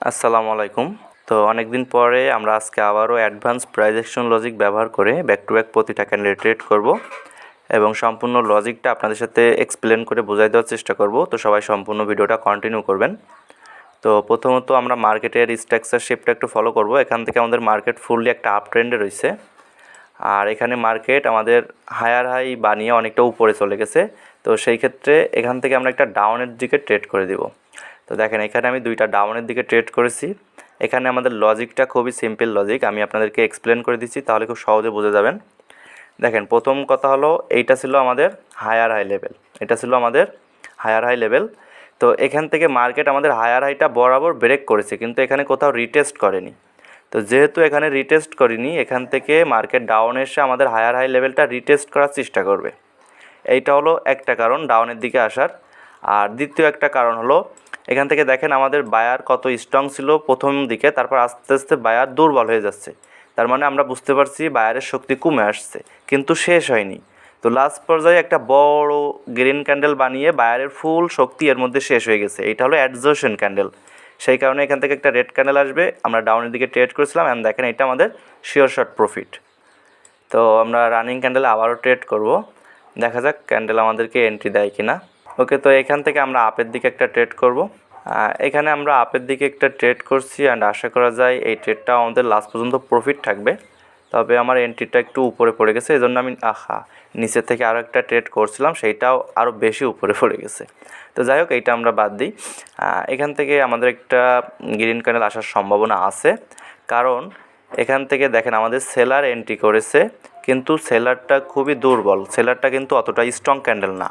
আসসালামু আলাইকুম। তো অনেকদিন পরে আমরা আজকে আবারও অ্যাডভান্স প্রাইস অ্যাকশন লজিক ব্যবহার করে ব্যাক টু ব্যাক প্রতিটা ক্যান্ডেল ট্রেড করব এবং সম্পূর্ণ লজিকটা আপনাদের সাথে এক্সপ্লেন করে বোঝাই দেওয়ার চেষ্টা করব। তো সবাই সম্পূর্ণ ভিডিওটা কন্টিনিউ করবেন। তো প্রথমত আমরা মার্কেটের স্ট্রাকচার শেপটা একটু ফলো করব। এখান থেকে আমাদের মার্কেট ফুললি একটা আপ ট্রেন্ডে রয়েছে, আর এখানে মার্কেট আমাদের হায়ার হাই বানিয়ে অনেকটা উপরে চলে গেছে। তো সেই ক্ষেত্রে এখান থেকে আমরা একটা ডাউনের দিকে ট্রেড করে দিব। তো দেখেন এখানে আমি দুইটা ডাউনের দিকে ট্রেড করেছি। এখানে আমাদের লজিকটা খুবই সিম্পল লজিক, আমি আপনাদেরকে এক্সপ্লেন করে দিচ্ছি, তাহলে খুব সহজে বুঝে যাবেন। দেখেন প্রথম কথা হলো এইটা ছিল আমাদের হায়ার হাই লেভেল, এটা ছিল আমাদের হায়ার হাই লেভেল। তো এখান থেকে মার্কেট আমাদের হায়ার হাইটা বরাবর ব্রেক করেছে, কিন্তু এখানে কোথাও রিটেস্ট করেনি। তো যেহেতু এখানে রিটেস্ট করিনি, এখান থেকে মার্কেট ডাউন এসে আমাদের হায়ার হাই লেভেলটা রিটেস্ট করার চেষ্টা করবে। এইটা হলো একটা কারণ ডাউনের দিকে আসার। আর দ্বিতীয় একটা কারণ হলো এখান থেকে দেখেন আমাদের বায়ার কত স্ট্রং ছিল প্রথম দিকে, তারপর আস্তে আস্তে বায়ার দুর্বল হয়ে যাচ্ছে। তার মানে আমরা বুঝতে পারছি বায়ারের শক্তি কমে আসছে, কিন্তু শেষ হয়নি। তো লাস্ট পর্যায়ে একটা বড় গ্রিন ক্যান্ডেল বানিয়ে বায়ারের ফুল শক্তি এর মধ্যে শেষ হয়ে গেছে। এইটা হলো অ্যাডজর্শন ক্যান্ডেল। সেই কারণে এখান থেকে একটা রেড ক্যান্ডেল আসবে, আমরা ডাউনের দিকে ট্রেড করেছিলাম অ্যান্ড দেখেন এটা আমাদের শিওর শর্ট প্রফিট। তো আমরা রানিং ক্যান্ডেলে আবারও ট্রেড করব, দেখা যাক ক্যান্ডেল আমাদেরকে এন্ট্রি দেয় কিনা। ওকে, তো এখান থেকে আমরা আপের দিকে একটা ট্রেড করব। এখানে আমরা আপের দিকে একটা ট্রেড করছি অ্যান্ড আশা করা যায় এই ট্রেডটা আমাদের লাস্ট পর্যন্ত প্রফিট থাকবে। তবে আমার এন্ট্রিটা একটু উপরে পড়ে গেছে, এই জন্য আমি নিচের থেকে আরও একটা ট্রেড করছিলাম, সেইটাও আরও বেশি উপরে পড়ে গেছে। তো যাই হোক, এইটা আমরা বাদ দিই। এখান থেকে আমাদের একটা গ্রিন ক্যান্ডেল আসার সম্ভাবনা আছে, কারণ এখান থেকে দেখেন আমাদের সেলার এন্ট্রি করেছে, কিন্তু সেলারটা খুবই দুর্বল, সেলারটা কিন্তু অতটা স্ট্রং ক্যান্ডেল না।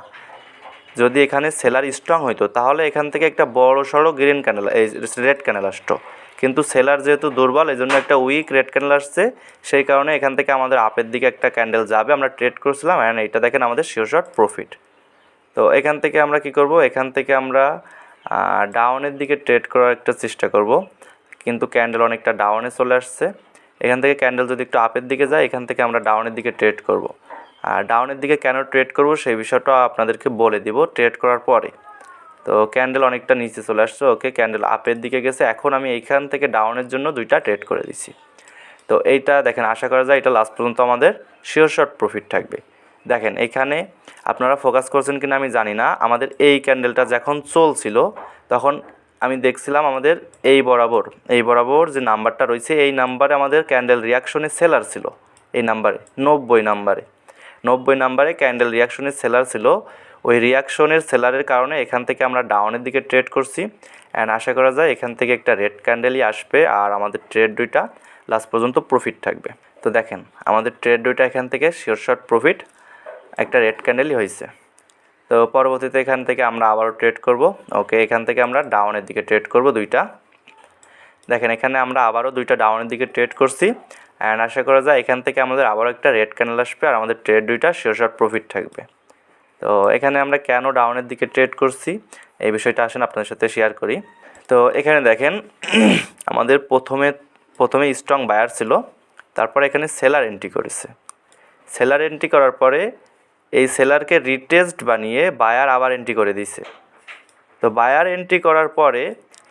যদি এখানে সেলার স্ট্রং হইতো তাহলে এখান থেকে একটা বড় সড়ো গ্রিন ক্যান্ডেল, এই রেড ক্যান্ডেল আসতো, কিন্তু সেলার যেহেতু দুর্বল এই জন্য একটা উইক রেড ক্যান্ডেল আসছে। সেই কারণে এখান থেকে আমাদের আপের দিকে একটা ক্যান্ডেল যাবে, আমরা ট্রেড করছিলাম অ্যান্ড এটা দেখেন আমাদের শিওর শর্ট প্রফিট। তো এখান থেকে আমরা কি করব, এখান থেকে আমরা ডাউনের দিকে ট্রেড করার একটা চেষ্টা করব, কিন্তু ক্যান্ডেল অনেকটা ডাউনে চলে আসছে। এখান থেকে ক্যান্ডেল যদি একটু আপের দিকে যায়, এখান থেকে আমরা ডাউনের দিকে ট্রেড করব। আর ডাউনের দিকে কেন ট্রেড করব সেই বিষয়টা আপনাদেরকে বলে দিব ট্রেড করার পরে। তো ক্যান্ডেল অনেকটা নিচে চলে আসছে, ওকে ক্যান্ডেল আপের দিকে গেছে, এখন আমি এইখান থেকে ডাউনের জন্য দুইটা ট্রেড করে দিছি। তো এইটা দেখেন আশা করা যায় এটা লাস্ট পর্যন্ত আমাদের শিওর শর্ট প্রফিট থাকবে। দেখেন এখানে আপনারা ফোকাস করছেন কিনা আমি জানি না, আমাদের এই ক্যান্ডেলটা যখন চলছিল তখন আমি দেখছিলাম আমাদের এই বরাবর যে নাম্বারটা রয়েছে এই নাম্বারে আমাদের ক্যান্ডেল রিয়াকশনের সেলার ছিল। এই নাম্বারে 90 নাম্বারে ক্যান্ডেল রিয়াকশনের সেলার ছিল। ওই রিয়াকশনের সেলারের কারণে এখান থেকে আমরা ডাউনের দিকে ট্রেড করছি অ্যান্ড আশা করা যায় এখান থেকে একটা রেড ক্যান্ডেলই আসবে আর আমাদের ট্রেড দুইটা লাস্ট পর্যন্ত প্রফিট থাকবে। তো দেখেন আমাদের ট্রেড দুইটা এখান থেকে শিওর শর্ট প্রফিট, একটা রেড ক্যান্ডেলই হয়েছে। তো পরবর্তীতে এখান থেকে আমরা আবারও ট্রেড করব। ওকে, এখান থেকে আমরা ডাউনের দিকে ট্রেড করব দুইটা। দেখেন এখানে আমরা আবারও দুইটা ডাউনের দিকে ট্রেড করছি অ্যান্ড আশা করা যায় এখান থেকে আমাদের আবারও একটা রেড ক্যান্ডেল আসবে আর আমাদের ট্রেড দুইটা শিওর শর্ট প্রফিট থাকবে। তো এখানে আমরা কেন ডাউনের দিকে ট্রেড করছি এই বিষয়টা আসেন আপনাদের সাথে শেয়ার করি। তো এখানে দেখেন আমাদের প্রথমে স্ট্রং বায়ার ছিল, তারপরে এখানে সেলার এন্ট্রি করেছে। সেলার এন্ট্রি করার পরে এই সেলারকে রিটেস্ট বানিয়ে বায়ার আবার এন্ট্রি করে দিছে। তো বায়ার এন্ট্রি করার পরে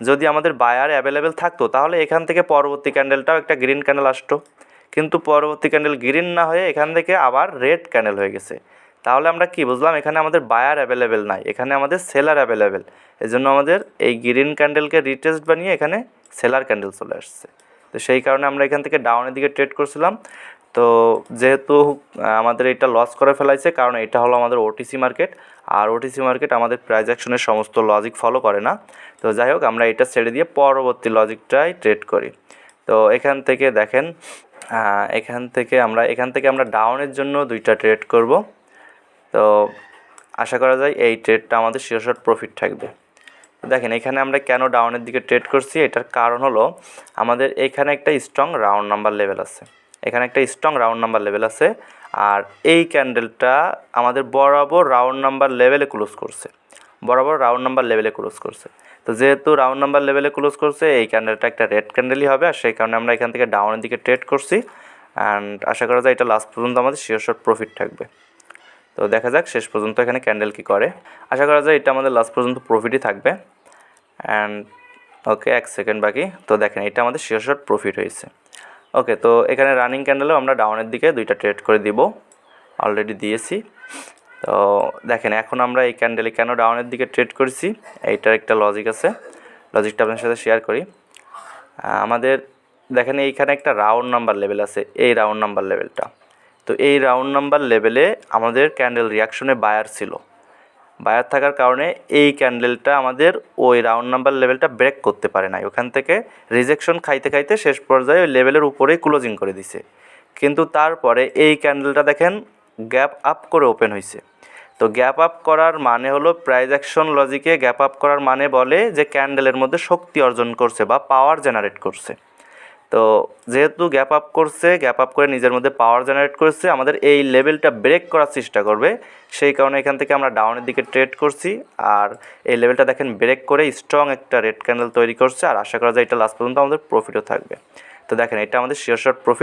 যদি আমাদের বায়ার অ্যাভেলেবেল থাকতো তাহলে এখান থেকে পরবর্তী ক্যান্ডেলটাও একটা গ্রিন ক্যান্ডেল আসতো, কিন্তু পরবর্তী ক্যান্ডেল গ্রিন না হয়ে এখান থেকে আবার রেড ক্যান্ডেল হয়ে গেছে। তাহলে আমরা কি বুঝলাম, এখানে আমাদের বায়ার অ্যাভেলেবেল নাই, এখানে আমাদের সেলার অ্যাভেলেবেল। এই জন্য আমাদের এই গ্রিন ক্যান্ডেলকে রিটেস্ট বানিয়ে এখানে সেলার ক্যান্ডেল চলে আসছে। তো সেই কারণে আমরা এখান থেকে ডাউনের দিকে ট্রেড করছিলাম। তো যেহেতু আমাদের এটা লস করে ফেলাইছে, কারণ এটা হলো আমাদের ওটিসি মার্কেট, আর ওটিসি মার্কেট আমাদের প্রাইস অ্যাকশনের সমস্ত লজিক ফলো করে না। তো যাই হোক, আমরা এটা ছেড়ে দিয়ে পরবর্তী লজিকটাই ট্রেড করি। তো এখান থেকে দেখেন এখান থেকে আমরা ডাউনের জন্য দুইটা ট্রেড করব। তো আশা করা যায় এই ট্রেডটা আমাদের শিওর শর্ট প্রফিট থাকবে। দেখেন এখানে আমরা কেন ডাউনের দিকে ট্রেড করছি, এটার কারণ হলো আমাদের এখানে একটা স্ট্রং রাউন্ড নাম্বার লেভেল আছে, আর এই ক্যান্ডেলটা আমাদের বরাবর রাউন্ড নাম্বার লেভেলে ক্লোজ করছে। তো যেহেতু রাউন্ড নাম্বার লেভেলে ক্লোজ করছে, এই ক্যান্ডেলটা একটা রেড ক্যান্ডেলই হবে, আর সেই কারণে আমরা এখান থেকে ডাউনের দিকে ট্রেড করছি অ্যান্ড আশা করা যায় এটা লাস্ট পর্যন্ত আমাদের শিওর শর্ট প্রফিট থাকবে। তো দেখা যাক শেষ পর্যন্ত এখানে ক্যান্ডেল কী করে। আশা করা যায় এটা আমাদের লাস্ট পর্যন্ত প্রফিটই থাকবে অ্যান্ড ওকে 1 সেকেন্ড বাকি। তো দেখেন এটা আমাদের শিওর শট প্রফিট হয়েছে। ওকে, তো এখানে রানিং ক্যান্ডেলেও আমরা ডাউনের দিকে 2টা ট্রেড করে দিব, অলরেডি দিয়েছি। তো দেখেন এখন আমরা এই ক্যান্ডেলে কেন ডাউনের দিকে ট্রেড করেছি, এইটার একটা লজিক আছে, লজিকটা আপনার সাথে শেয়ার করি। আমাদের দেখেন এইখানে একটা রাউন্ড নাম্বার লেভেল আছে, এই রাউন্ড নাম্বার লেভেলটা। তো এই রাউন্ড নাম্বার লেভেলে আমাদের ক্যান্ডেল রিয়াকশনে বায়ার ছিল, বায়ার থাকার কারণে এই ক্যান্ডেলটা আমাদের ওই রাউন্ড নাম্বার লেভেলটা ব্রেক করতে পারে নাই, ওখান থেকে রিজেকশন খাইতে খাইতে শেষ পর্যায়ে ওই লেভেলের উপরেই ক্লোজিং করে দিছে। কিন্তু তারপরে এই ক্যান্ডেলটা দেখেন গ্যাপ আপ করে ওপেন হয়েছে। তো গ্যাপ আপ করার মানে হলো প্রাইস অ্যাকশন লজিকে গ্যাপ আপ করার মানে বলে যে ক্যান্ডেলের মধ্যে শক্তি অর্জন করছে বা পাওয়ার জেনারেট করছে। তো যেহেতু গ্যাপ আপ করছে, গ্যাপ আপ করে নিজের মধ্যে পাওয়ার জেনারেট করছে, আমাদের এই লেভেলটা ব্রেক করার চেষ্টা করবে, সেই কারণে এখান থেকে আমরা ডাউনের দিকে ট্রেড করছি। আর এই লেভেলটা দেখেন ব্রেক করে স্ট্রং একটা রেড ক্যান্ডেল তৈরি করছে, আর আশা করা যায় এটা লাস্ট পর্যন্ত আমাদের প্রফিটও থাকবে। তো দেখেন এটা আমাদের শিওর শট প্রফিট।